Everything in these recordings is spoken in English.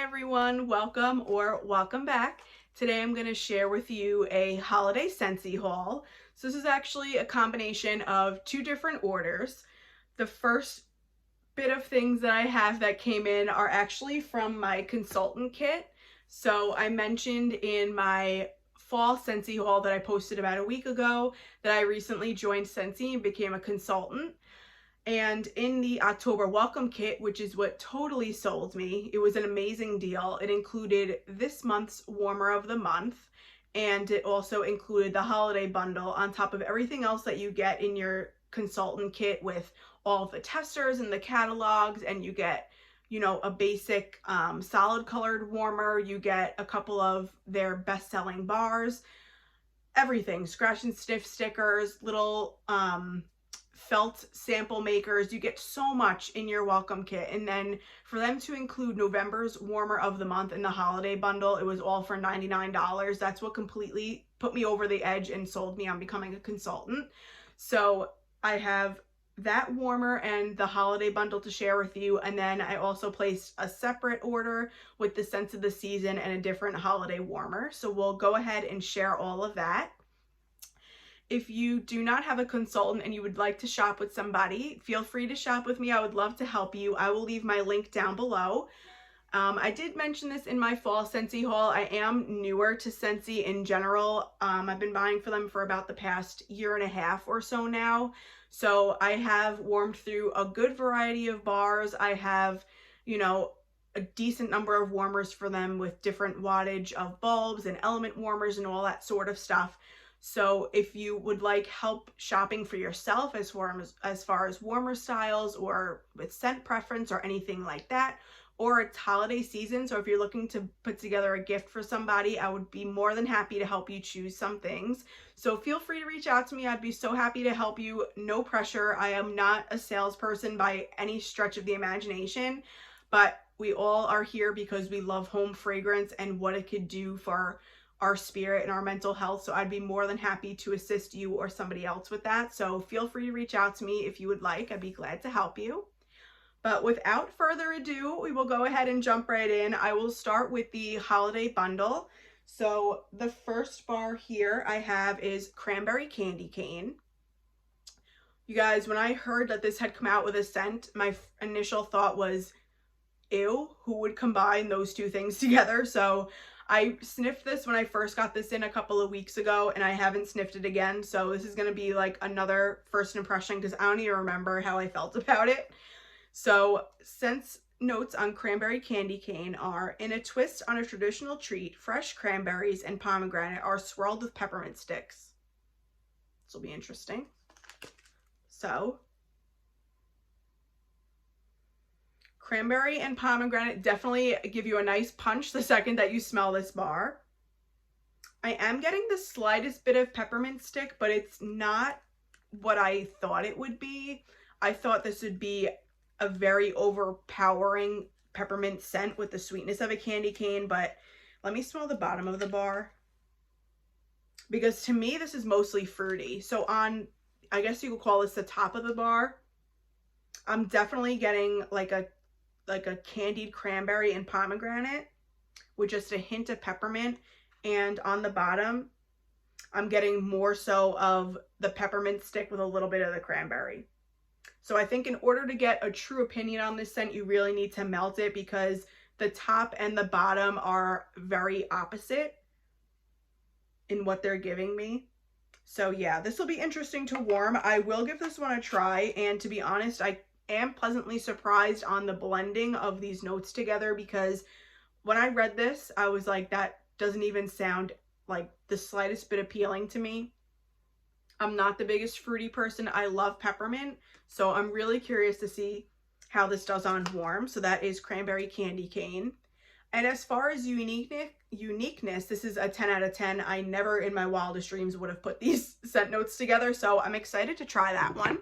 everyone, welcome or welcome back. Today I'm going to share with you a holiday Scentsy haul. So this is actually a combination of two different orders. The first bit of things that I have that came in are actually from my consultant kit. So I mentioned in my fall Scentsy haul that I posted about a week ago that I recently joined Scentsy and became a consultant. And in the October welcome kit, which is what totally sold me, it was an amazing deal. It included this month's warmer of the month, and it also included the holiday bundle on top of everything else that you get in your consultant kit with all of the testers and the catalogs, and you get, you know, a basic solid colored warmer. You get a couple of their best-selling bars, everything, scratch and sniff stickers, little felt sample makers. You get so much in your welcome kit. And then for them to include November's warmer of the month in the holiday bundle, it was all for $99. That's what completely put me over the edge and sold me on becoming a consultant. So I have that warmer and the holiday bundle to share with you, and then I also placed a separate order with the scents of the season and a different holiday warmer. So we'll go ahead and share all of that. If you do not have a consultant and you would like to shop with somebody, feel free to shop with me. I would love to help you. I will leave my link down below. I did mention this in my fall Scentsy haul. I am newer to Scentsy in general. I've been buying for them for about the past year and a half or so now. So I have warmed through a good variety of bars. I have, you know, a decent number of warmers for them with different wattage of bulbs and element warmers and all that sort of stuff. So if you would like help shopping for yourself as far as warmer styles or with scent preference or anything like that, or it's holiday season, so if you're looking to put together a gift for somebody, I would be more than happy to help you choose some things. So feel free to reach out to me. I'd be so happy to help you. No pressure. I am not a salesperson by any stretch of the imagination, but we all are here because we love home fragrance and what it could do for our spirit and our mental health. So I'd be more than happy to assist you or somebody else with that. So feel free to reach out to me if you would like. I'd be glad to help you. But without further ado, we will go ahead and jump right in. I will start with the holiday bundle. So the first bar here I have is Cranberry Candy Cane. You guys, when I heard that this had come out with a scent, my initial thought was, ew, who would combine those two things together? So I sniffed this when I first got this in a couple of weeks ago, and I haven't sniffed it again. So this is going to be like another first impression because I don't even remember how I felt about it. So scents notes on Cranberry Candy Cane are, in a twist on a traditional treat, fresh cranberries and pomegranate are swirled with peppermint sticks. This will be interesting. So cranberry and pomegranate definitely give you a nice punch the second that you smell this bar. I am getting the slightest bit of peppermint stick, but it's not what I thought it would be. I thought this would be a very overpowering peppermint scent with the sweetness of a candy cane, but let me smell the bottom of the bar, because to me this is mostly fruity. So on, I guess you could call this the top of the bar, I'm definitely getting like a candied cranberry and pomegranate with just a hint of peppermint, and on the bottom I'm getting more so of the peppermint stick with a little bit of the cranberry. So I think in order to get a true opinion on this scent, you really need to melt it, because the top and the bottom are very opposite in what they're giving me. So yeah, this will be interesting to warm. I will give this one a try, and to be honest, I am pleasantly surprised on the blending of these notes together, because when I read this, I was like, that doesn't even sound like the slightest bit appealing to me. I'm not the biggest fruity person. I love peppermint, so I'm really curious to see how this does on warm. So that is Cranberry Candy Cane. And as far as uniqueness, this is a 10 out of 10. I never in my wildest dreams would have put these scent notes together, so I'm excited to try that one.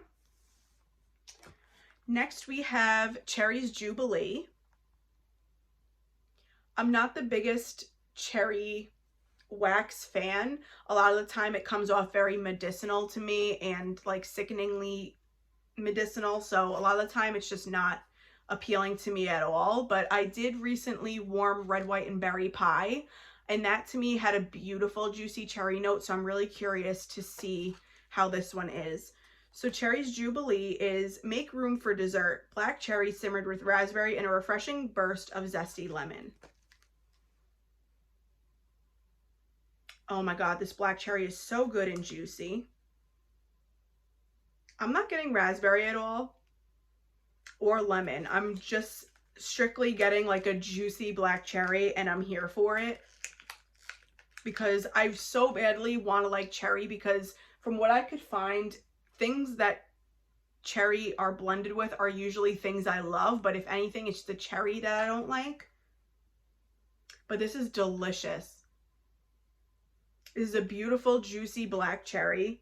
Next, we have Cheryls Jubilee. I'm not the biggest cherry wax fan. A lot of the time it comes off very medicinal to me and like sickeningly medicinal. So a lot of the time it's just not appealing to me at all, but I did recently warm red, white, and berry pie, and that to me had a beautiful juicy cherry note, so I'm really curious to see how this one is. So Cheryls Jubilee is make room for dessert, black cherry simmered with raspberry and a refreshing burst of zesty lemon. Oh my God, this black cherry is so good and juicy. I'm not getting raspberry at all or lemon. I'm just strictly getting like a juicy black cherry, and I'm here for it because I so badly want to like cherry, because from what I could find, things that cherry are blended with are usually things I love, but if anything, it's the cherry that I don't like. But this is delicious. This is a beautiful, juicy black cherry.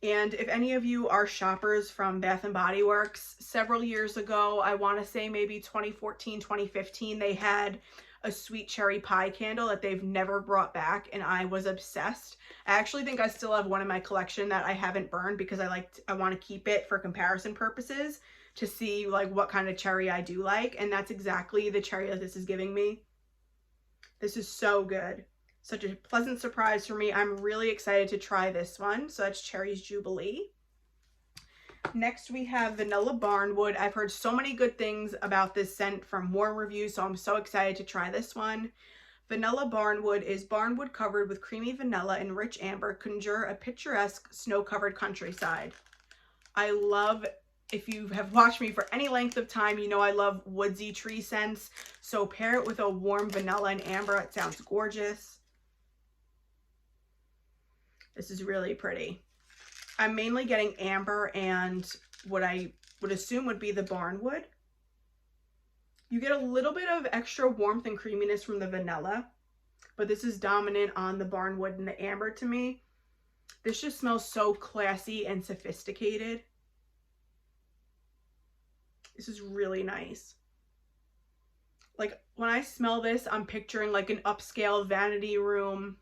And if any of you are shoppers from Bath & Body Works, several years ago, I want to say maybe 2014, 2015, they had a sweet cherry pie candle that they've never brought back, and I was obsessed. I actually think I still have one in my collection that I haven't burned because I want to keep it for comparison purposes to see like what kind of cherry I do like, and that's exactly the cherry that this is giving me. This is so good. Such a pleasant surprise for me. I'm really excited to try this one. So that's Cheryls Jubilee. Next we have Vanilla Barnwood. I've heard so many good things about this scent from warm reviews, so I'm so excited to try this one. Vanilla Barnwood is barnwood covered with creamy vanilla and rich amber, conjure a picturesque snow-covered countryside. I love, if you have watched me for any length of time, you know I love woodsy tree scents, so pair it with a warm vanilla and amber. It sounds gorgeous. This is really pretty. I'm mainly getting amber and what I would assume would be the barnwood. You get a little bit of extra warmth and creaminess from the vanilla, but this is dominant on the barnwood and the amber to me. This just smells so classy and sophisticated. This is really nice. Like when I smell this, I'm picturing like an upscale vanity room.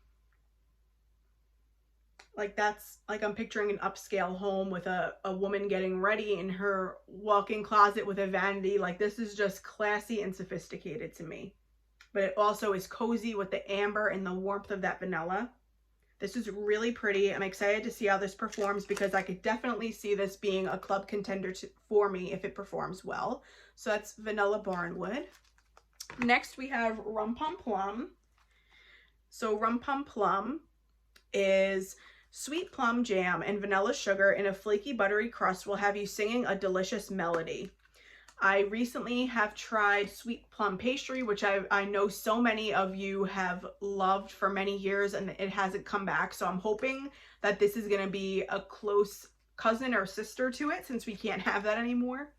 Like that's like I'm picturing an upscale home with a woman getting ready in her walk-in closet with a vanity. Like this is just classy and sophisticated to me. But it also is cozy with the amber and the warmth of that vanilla. This is really pretty. I'm excited to see how this performs because I could definitely see this being a club contender for me if it performs well. So that's Vanilla Barnwood. Next we have Rum Pom Plum. So Rum Pom Plum is sweet plum jam and vanilla sugar in a flaky buttery crust will have you singing a delicious melody. I recently have tried sweet plum pastry, which I know so many of you have loved for many years, and it hasn't come back. So I'm hoping that this is going to be a close cousin or sister to it, since we can't have that anymore.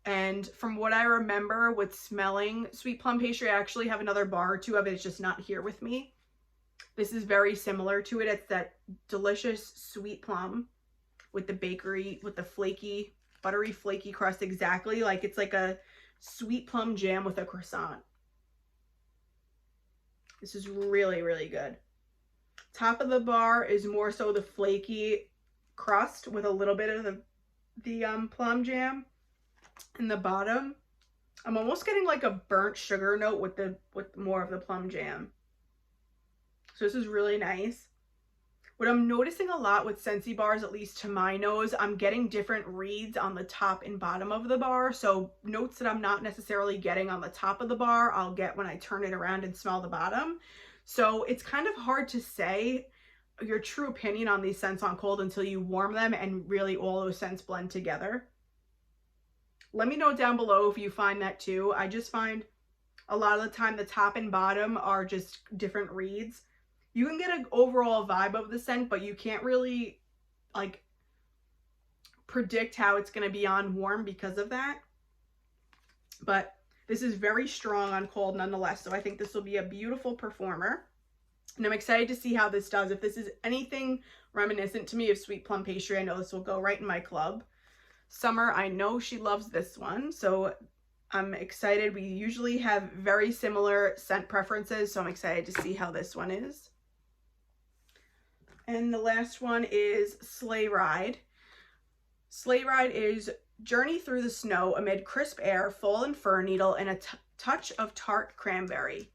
And from what I remember with smelling sweet plum pastry, I actually have another bar or two of it. It's just not here with me. This is very similar to it. It's that delicious sweet plum with the bakery, with the flaky, buttery flaky crust, exactly. Like it's like a sweet plum jam with a croissant. This is really, really good. Top of the bar is more so the flaky crust with a little bit of the plum jam. In the bottom, I'm almost getting like a burnt sugar note with more of the plum jam. So this is really nice. What I'm noticing a lot with Scentsy bars, at least to my nose, I'm getting different reeds on the top and bottom of the bar. So notes that I'm not necessarily getting on the top of the bar, I'll get when I turn it around and smell the bottom. So it's kind of hard to say your true opinion on these scents on cold until you warm them and really all those scents blend together. Let me know down below if you find that too. I just find a lot of the time the top and bottom are just different reeds. You can get an overall vibe of the scent, but you can't really like predict how it's going to be on warm because of that. But this is very strong on cold nonetheless, so I think this will be a beautiful performer. And I'm excited to see how this does. If this is anything reminiscent to me of sweet plum pastry, I know this will go right in my club. Summer, I know she loves this one, so I'm excited. We usually have very similar scent preferences, so I'm excited to see how this one is. And the last one is Sleigh Ride. Sleigh Ride is journey through the snow amid crisp air, fall and fir needle, and a touch of tart cranberry.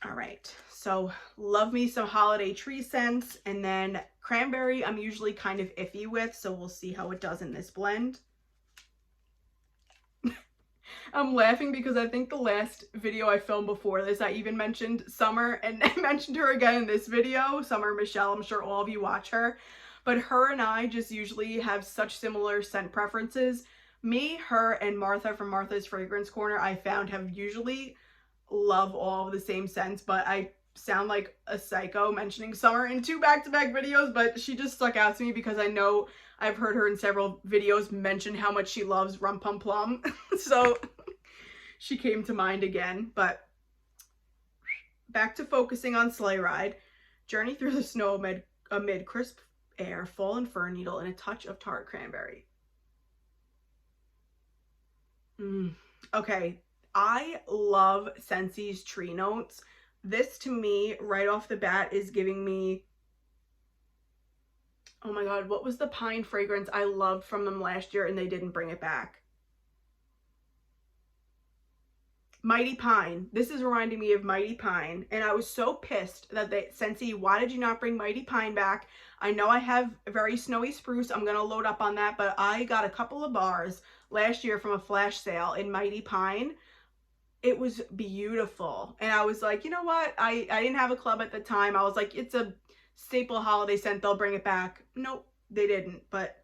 All right, so love me some holiday tree scents, and then cranberry I'm usually kind of iffy with, so we'll see how it does in this blend. I'm laughing because I think the last video I filmed before this, I even mentioned Summer, and I mentioned her again in this video, Summer Michelle. I'm sure all of you watch her, but her and I just usually have such similar scent preferences. Me, her, and Martha from Martha's Fragrance Corner, I found have usually love all of the same scents, but I sound like a psycho mentioning Summer in 2 back-to-back videos, but she just stuck out to me because I know I've heard her in several videos mention how much she loves Rum Pom Plum. So she came to mind again. But back to focusing on Sleigh Ride. Journey through the snow amid crisp air, fall and fir needle, and a touch of tart cranberry. Okay, I love Scentsy's tree notes. This to me, right off the bat, is giving me, oh my god, what was the pine fragrance I loved from them last year and they didn't bring it back? Mighty Pine. This is reminding me of Mighty Pine, and I was so pissed that Scentsy, why did you not bring Mighty Pine back? I know I have very snowy spruce. I'm going to load up on that, but I got a couple of bars last year from a flash sale in Mighty Pine. It was beautiful, and I was like, you know what? I didn't have a club at the time. I was like, it's a staple holiday scent. They'll bring it back. Nope, they didn't, but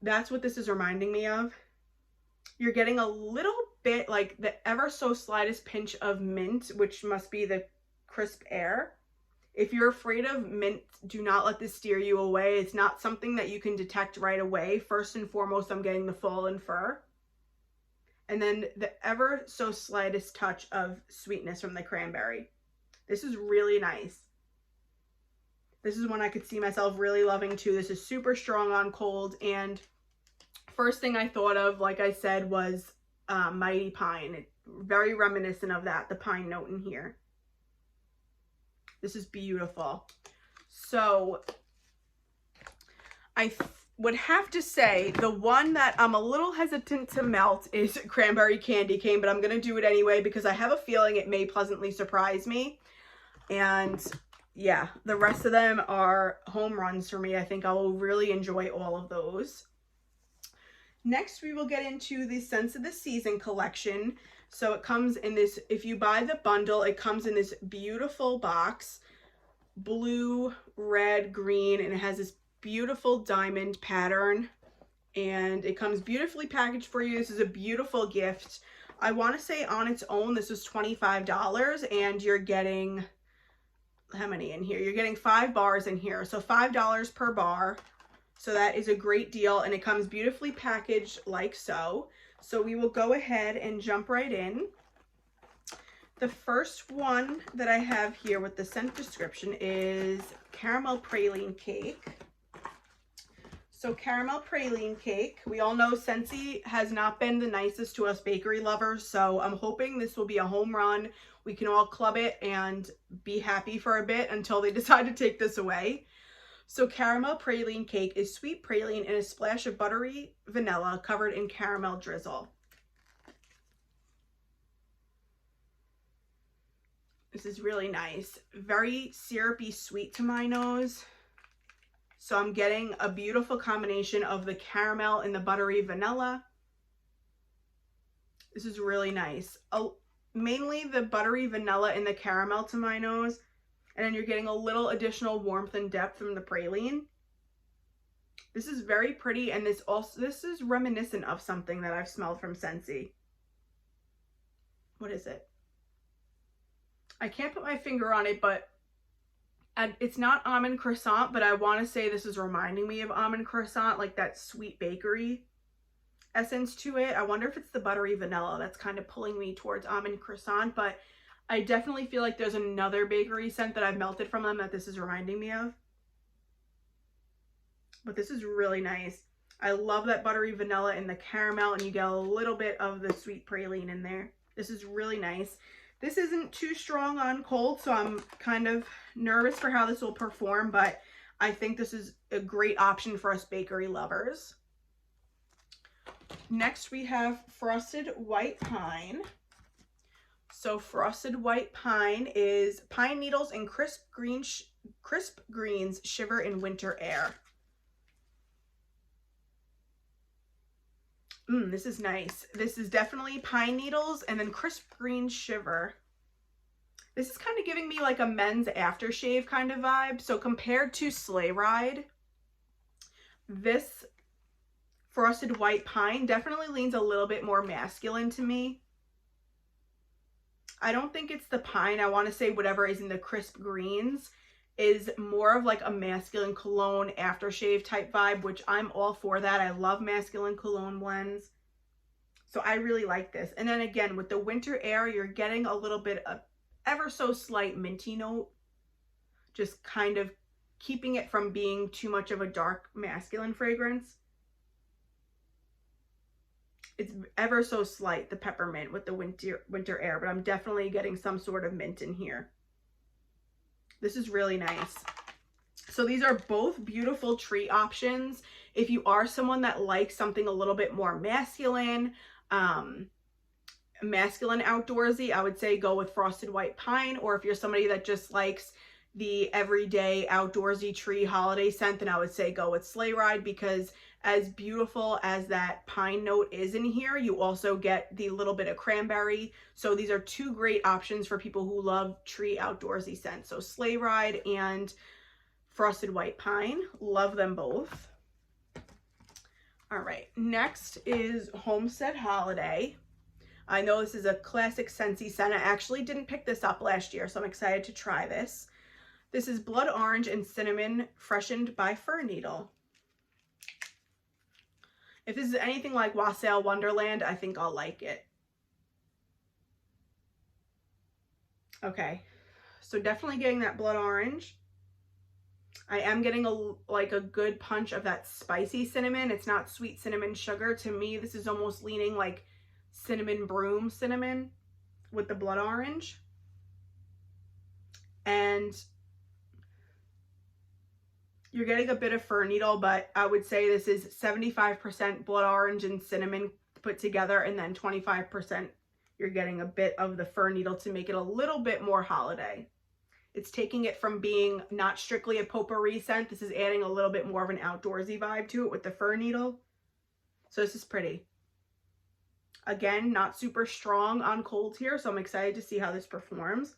that's what this is reminding me of. You're getting a little bit like the ever so slightest pinch of mint, which must be the crisp air. If you're afraid of mint, do not let this steer you away. It's not something that you can detect right away. First and foremost, I'm getting the fall and fir. And then the ever so slightest touch of sweetness from the cranberry. This is really nice. This is one I could see myself really loving too. This is super strong on cold, and first thing I thought of, like I said, was Mighty Pine. It's very reminiscent of that, the pine note in here. This is beautiful. So I would have to say the one that I'm a little hesitant to melt is Cranberry Candy Cane, but I'm going to do it anyway because I have a feeling it may pleasantly surprise me. And yeah, the rest of them are home runs for me. I think I will really enjoy all of those. Next, we will get into the Scents of the Season collection. So it comes in this, if you buy the bundle, it comes in this beautiful box, blue, red, green, and it has this beautiful diamond pattern, and it comes beautifully packaged for you. This is a beautiful gift. I want to say on its own this was $25, and you're getting, how many in here? You're getting 5 bars in here, so $5 per bar. So that is a great deal, and it comes beautifully packaged like so. So we will go ahead and jump right in. The first one that I have here with the scent description is Caramel Praline Cake. So Caramel Praline Cake, we all know Scentsy has not been the nicest to us bakery lovers, so I'm hoping this will be a home run. We can all club it and be happy for a bit until they decide to take this away. So Caramel Praline Cake is sweet praline and a splash of buttery vanilla covered in caramel drizzle. This is really nice. Very syrupy sweet to my nose. So I'm getting a beautiful combination of the caramel and the buttery vanilla. This is really nice. Mainly the buttery vanilla and the caramel to my nose. And then you're getting a little additional warmth and depth from the praline. This is very pretty, and this is reminiscent of something that I've smelled from Scentsy. What is it? I can't put my finger on it, but it's not almond croissant, but I want to say this is reminding me of almond croissant, like that sweet bakery essence to it. I wonder if it's the buttery vanilla that's kind of pulling me towards almond croissant, but I definitely feel like there's another bakery scent that I've melted from them that this is reminding me of. But this is really nice. I love that buttery vanilla and the caramel, and you get a little bit of the sweet praline in there. This is really nice. This isn't too strong on cold, so I'm kind of nervous for how this will perform, but I think this is a great option for us bakery lovers. Next we have Frosted White Pine. So Frosted White Pine is pine needles and crisp greens shiver in winter air. This is nice. This is definitely pine needles and then crisp greens shiver. This is kind of giving me like a men's aftershave kind of vibe. So compared to Sleigh Ride, this Frosted White Pine definitely leans a little bit more masculine to me. I don't think it's the pine. I want to say whatever is in the crisp greens is more of like a masculine cologne aftershave type vibe, which I'm all for that. I love masculine cologne blends. So I really like this. And then again, with the winter air, you're getting a little bit of ever so slight minty note, just kind of keeping it from being too much of a dark masculine fragrance. It's ever so slight, the peppermint with the winter air, but I'm definitely getting some sort of mint in here. This is really nice. So these are both beautiful tree options. If you are someone that likes something a little bit more masculine, outdoorsy, I would say go with Frosted White Pine. Or if you're somebody that just likes the everyday outdoorsy tree holiday scent, then I would say go with Sleigh Ride, because as beautiful as that pine note is in here, you also get the little bit of cranberry. So these are two great options for people who love tree outdoorsy scents. So Sleigh Ride and Frosted White Pine, love them both. All right, next is Homestead Holiday. I know this is a classic Scentsy scent. I actually didn't pick this up last year, so I'm excited to try this. This is Blood Orange and Cinnamon, freshened by Fir Needle. If this is anything like Wassail Wonderland, I think I'll like it. Okay, so definitely getting that blood orange. I am getting a good punch of that spicy cinnamon. It's not sweet cinnamon sugar. To me, this is almost leaning like cinnamon broom cinnamon with the blood orange. And you're getting a bit of fir needle, but I would say this is 75% blood orange and cinnamon put together, and then 25% you're getting a bit of the fir needle to make it a little bit more holiday. It's taking it from being not strictly a potpourri scent. This is adding a little bit more of an outdoorsy vibe to it with the fir needle. So this is pretty. Again, not super strong on cold here, so I'm excited to see how this performs.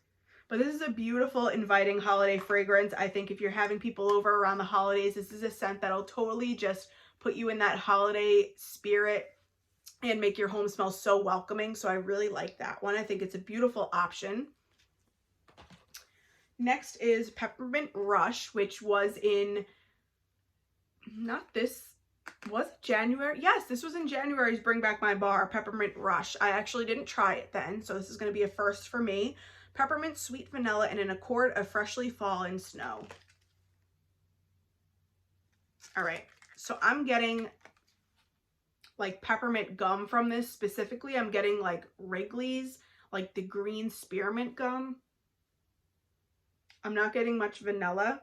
But this is a beautiful, inviting holiday fragrance. I think if you're having people over around the holidays, this is a scent that'll totally just put you in that holiday spirit and make your home smell so welcoming. So I really like that one. I think it's a beautiful option. Next is Peppermint Rush, which was in, was it January? Yes, this was in January's Bring Back My Bar, Peppermint Rush. I actually didn't try it then, so this is going to be a first for me. Peppermint, sweet vanilla, and an accord of freshly fallen snow. All right, so I'm getting like peppermint gum from this specifically. I'm getting like Wrigley's, like the green spearmint gum. I'm not getting much vanilla.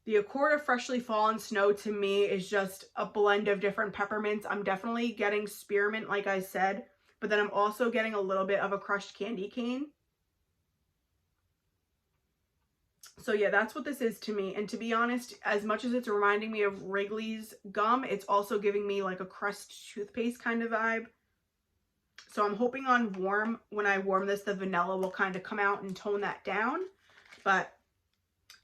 The accord of freshly fallen snow to me is just a blend of different peppermints. I'm definitely getting spearmint, like I said, but then I'm also getting a little bit of a crushed candy cane. So yeah, that's what this is to me. And to be honest, as much as it's reminding me of Wrigley's gum, it's also giving me like a crust toothpaste kind of vibe. So I'm hoping on warm, when I warm this, the vanilla will kind of come out and tone that down. But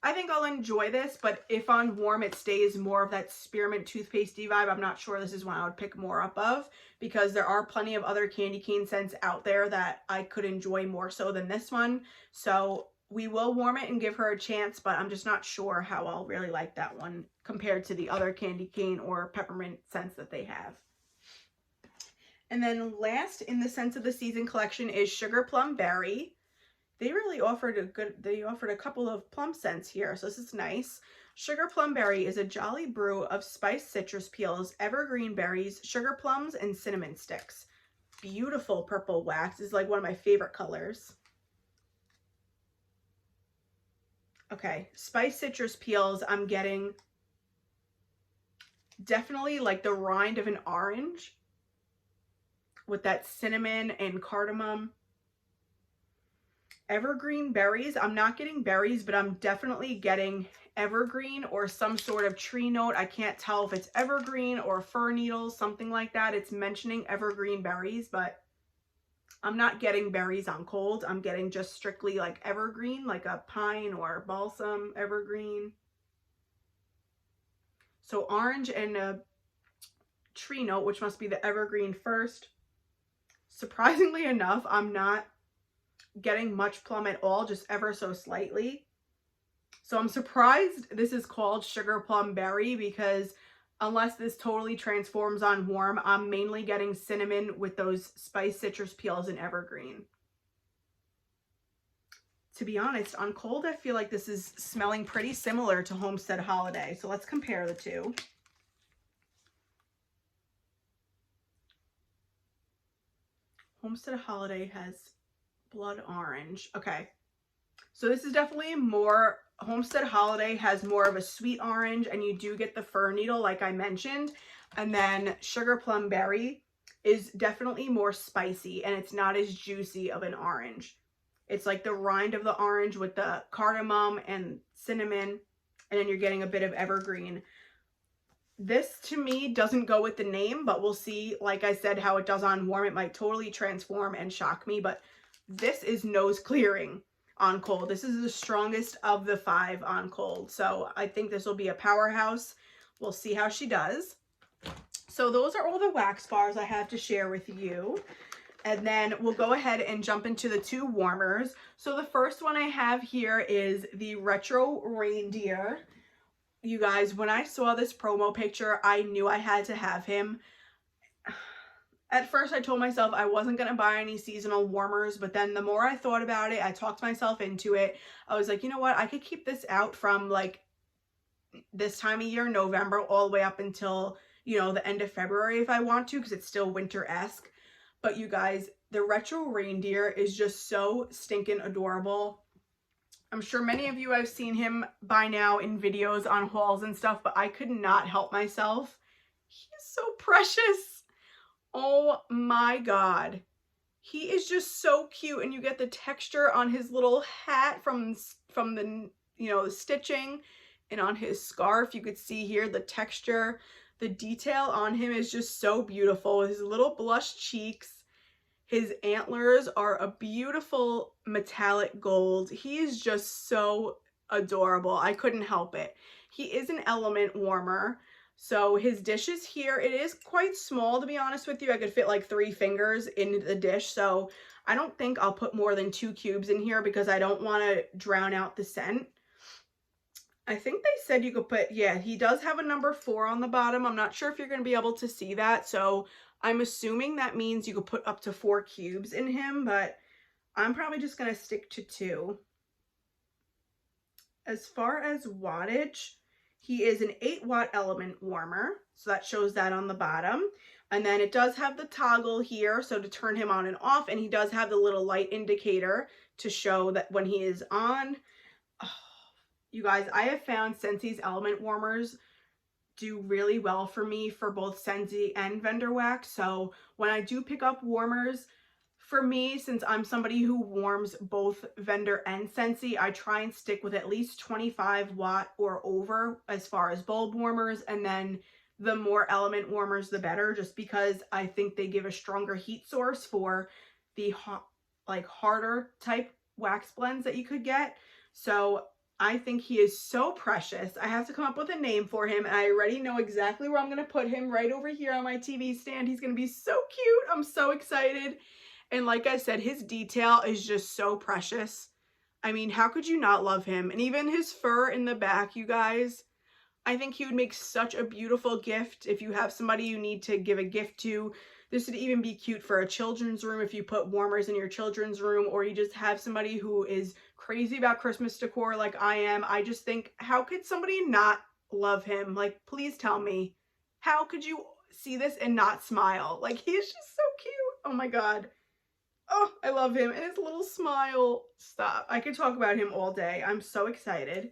I think I'll enjoy this. But if on warm it stays more of that spearmint toothpastey vibe, I'm not sure this is one I would pick more up of, because there are plenty of other candy cane scents out there that I could enjoy more so than this one. So we will warm it and give her a chance, but I'm just not sure how I'll really like that one compared to the other candy cane or peppermint scents that they have. And then last in the Scents of the Season collection is Sugar Plum Berry. They really offered a couple of plum scents here, so this is nice. Sugar Plum Berry is a jolly brew of spiced citrus peels, evergreen berries, sugar plums, and cinnamon sticks. Beautiful purple wax. This is like one of my favorite colors. Okay, spiced citrus peels, I'm getting definitely like the rind of an orange with that cinnamon and cardamom. Evergreen berries, I'm not getting berries, but I'm definitely getting evergreen or some sort of tree note. I can't tell if it's evergreen or fir needles, something like that. It's mentioning evergreen berries, but I'm not getting berries on cold. I'm getting just strictly like evergreen, like a pine or balsam evergreen. So orange and a tree note, which must be the evergreen first. Surprisingly enough, I'm not getting much plum at all, just ever so slightly. So I'm surprised this is called sugar plum berry, because unless this totally transforms on warm, I'm mainly getting cinnamon with those spiced citrus peels and evergreen. To be honest, on cold, I feel like this is smelling pretty similar to Homestead Holiday. So let's compare the two. Homestead Holiday has blood orange. Okay. So this is definitely more, Homestead Holiday has more of a sweet orange, and you do get the fir needle like I mentioned. And then Sugar Plum Berry is definitely more spicy, and it's not as juicy of an orange. It's like the rind of the orange with the cardamom and cinnamon, and then you're getting a bit of evergreen. This to me doesn't go with the name, but we'll see, like I said, how it does on warm. It might totally transform and shock me, but this is nose clearing on cold. This is the strongest of the 5 on cold. So I think this will be a powerhouse. We'll see how she does. So those are all the wax bars I have to share with you. And then we'll go ahead and jump into the 2 warmers. So the first one I have here is the Retro Reindeer. You guys, when I saw this promo picture, I knew I had to have him. At first, I told myself I wasn't going to buy any seasonal warmers, but then the more I thought about it, I talked myself into it. I was like, you know what? I could keep this out from like this time of year, November, all the way up until, you know, the end of February if I want to, because it's still winter-esque. But you guys, the Retro Reindeer is just so stinking adorable. I'm sure many of you have seen him by now in videos on hauls and stuff, but I could not help myself. He is so precious. Oh my God. He is just so cute, and you get the texture on his little hat from the, you know, the stitching, and on his scarf. You could see here the texture. The detail on him is just so beautiful. His little blush cheeks. His antlers are a beautiful metallic gold. He is just so adorable. I couldn't help it. He is an element warmer. So his dish is here. It is quite small, to be honest with you. I could fit like 3 fingers in the dish. So I don't think I'll put more than 2 cubes in here, because I don't want to drown out the scent. I think they said you could put, yeah, he does have a number 4 on the bottom. I'm not sure if you're going to be able to see that. So I'm assuming that means you could put up to 4 cubes in him, but I'm probably just going to stick to 2. As far as wattage, he is an 8-watt element warmer. So that shows that on the bottom. And then it does have the toggle here, so to turn him on and off. And he does have the little light indicator to show that when he is on. Oh, you guys, I have found Scentsy's element warmers do really well for me for both Scentsy and vendor wax. So when I do pick up warmers, for me, since I'm somebody who warms both vendor and Scentsy, I try and stick with at least 25 watt or over as far as bulb warmers, and then the more element warmers the better, just because I think they give a stronger heat source for the like harder type wax blends that you could get. So I think he is so precious. I have to come up with a name for him, and I already know exactly where I'm going to put him, right over here on my TV stand. He's going to be so cute. I'm so excited. And like I said, his detail is just so precious. I mean, how could you not love him? And even his fur in the back, you guys, I think he would make such a beautiful gift if you have somebody you need to give a gift to. This would even be cute for a children's room if you put warmers in your children's room, or you just have somebody who is crazy about Christmas decor like I am. I just think, how could somebody not love him? Like, please tell me. How could you see this and not smile? Like, he is just so cute. Oh my God. Oh, I love him. And his little smile. Stop. I could talk about him all day. I'm so excited.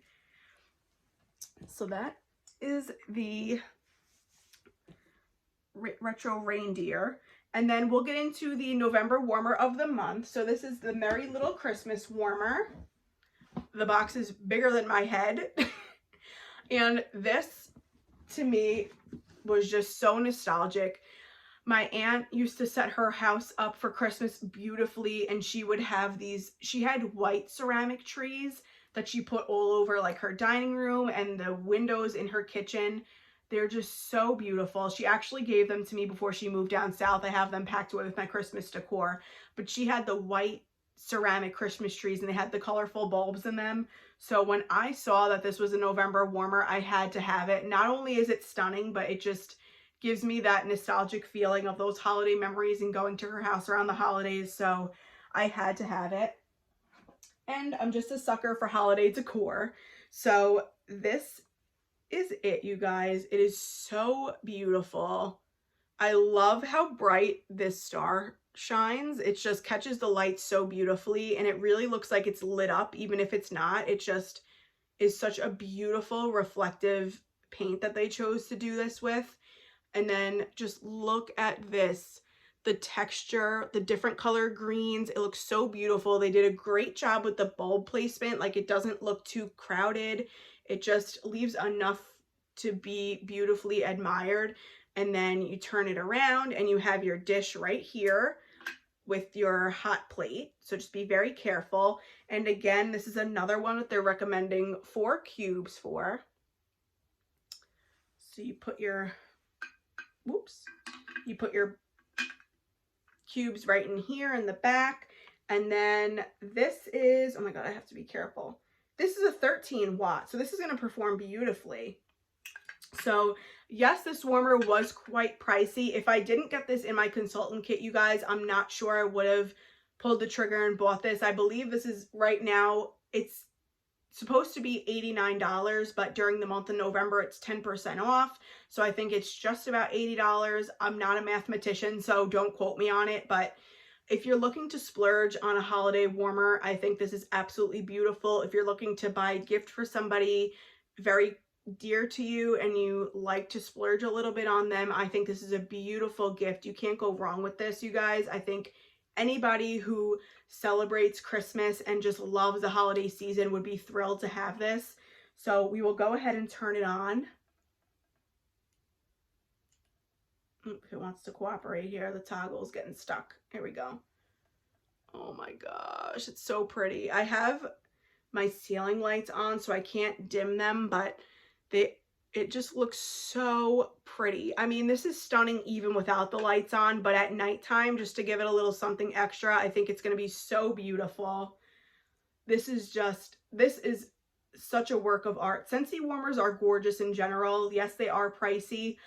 So that is the retro reindeer. And then we'll get into the November warmer of the month. So this is the Merry Little Christmas warmer. The box is bigger than my head. And this, to me, was just so nostalgic. My aunt used to set her house up for Christmas beautifully, and she would have these, she had white ceramic trees that she put all over like her dining room and the windows in her kitchen. They're just so beautiful. She actually gave them to me before she moved down south. I have them packed away with my Christmas decor, but she had the white ceramic Christmas trees and they had the colorful bulbs in them. So when I saw that this was a November warmer, I had to have it. Not only is it stunning, but it just gives me that nostalgic feeling of those holiday memories and going to her house around the holidays. So I had to have it. And I'm just a sucker for holiday decor. So this is it, you guys. It is so beautiful. I love how bright this star shines. It just catches the light so beautifully, and it really looks like it's lit up even if it's not. It just is such a beautiful reflective paint that they chose to do this with. And then just look at this, the texture, the different color greens. It looks so beautiful. They did a great job with the bulb placement. Like, it doesn't look too crowded. It just leaves enough to be beautifully admired. And then you turn it around and you have your dish right here with your hot plate. So just be very careful. And again, this is another one that they're recommending 4 cubes for. So you put your, whoops, you put your cubes right in here in the back. And then this is, oh my God, I have to be careful. This is a 13 watt, so this is going to perform beautifully. So yes, this warmer was quite pricey. If I didn't get this in my consultant kit, you guys, I'm not sure I would have pulled the trigger and bought this. I believe this is right now, it's supposed to be $89, but during the month of November, it's 10% off. So I think it's just about $80. I'm not a mathematician, so don't quote me on it, but if you're looking to splurge on a holiday warmer, I think this is absolutely beautiful. If you're looking to buy a gift for somebody very dear to you and you like to splurge a little bit on them, I think this is a beautiful gift. You can't go wrong with this, you guys. I think anybody who celebrates Christmas and just loves the holiday season would be thrilled to have this. So we will go ahead and turn it on. If it wants to cooperate here, the toggle's getting stuck. Here we go. Oh my gosh, it's so pretty. I have my ceiling lights on so I can't dim them, but it just looks so pretty. I mean, this is stunning even without the lights on, but at nighttime, just to give it a little something extra, I think it's going to be so beautiful. This is such a work of art. Scentsy warmers are gorgeous in general. Yes, they are pricey,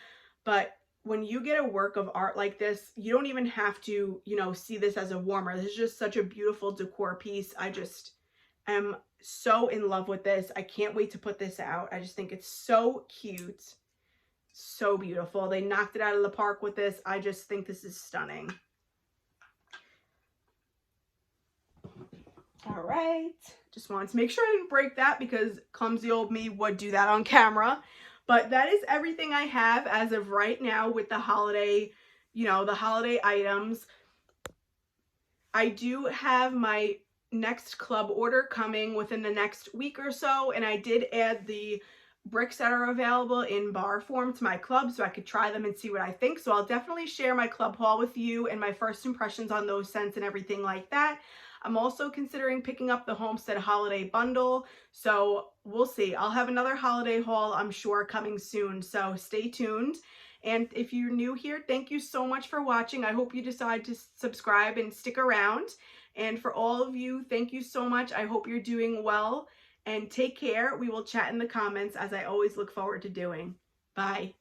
but when you get a work of art like this, you don't even have to, you know, see this as a warmer. This is just such a beautiful decor piece. I just am so in love with this. I can't wait to put this out. I just think it's so cute, so beautiful. They knocked it out of the park with this. I just think this is stunning. All right, just wanted to make sure I didn't break that because clumsy old me would do that on camera. But that is everything I have as of right now with the holiday, you know, the holiday items. I do have my next club order coming within the next week or so, and I did add the bricks that are available in bar form to my club so I could try them and see what I think. So I'll definitely share my club haul with you and my first impressions on those scents and everything like that. I'm also considering picking up the Homestead Holiday Bundle, so we'll see. I'll have another holiday haul, I'm sure, coming soon, so stay tuned. And if you're new here, thank you so much for watching. I hope you decide to subscribe and stick around. And for all of you, thank you so much. I hope you're doing well, and take care. We will chat in the comments, as I always look forward to doing. Bye.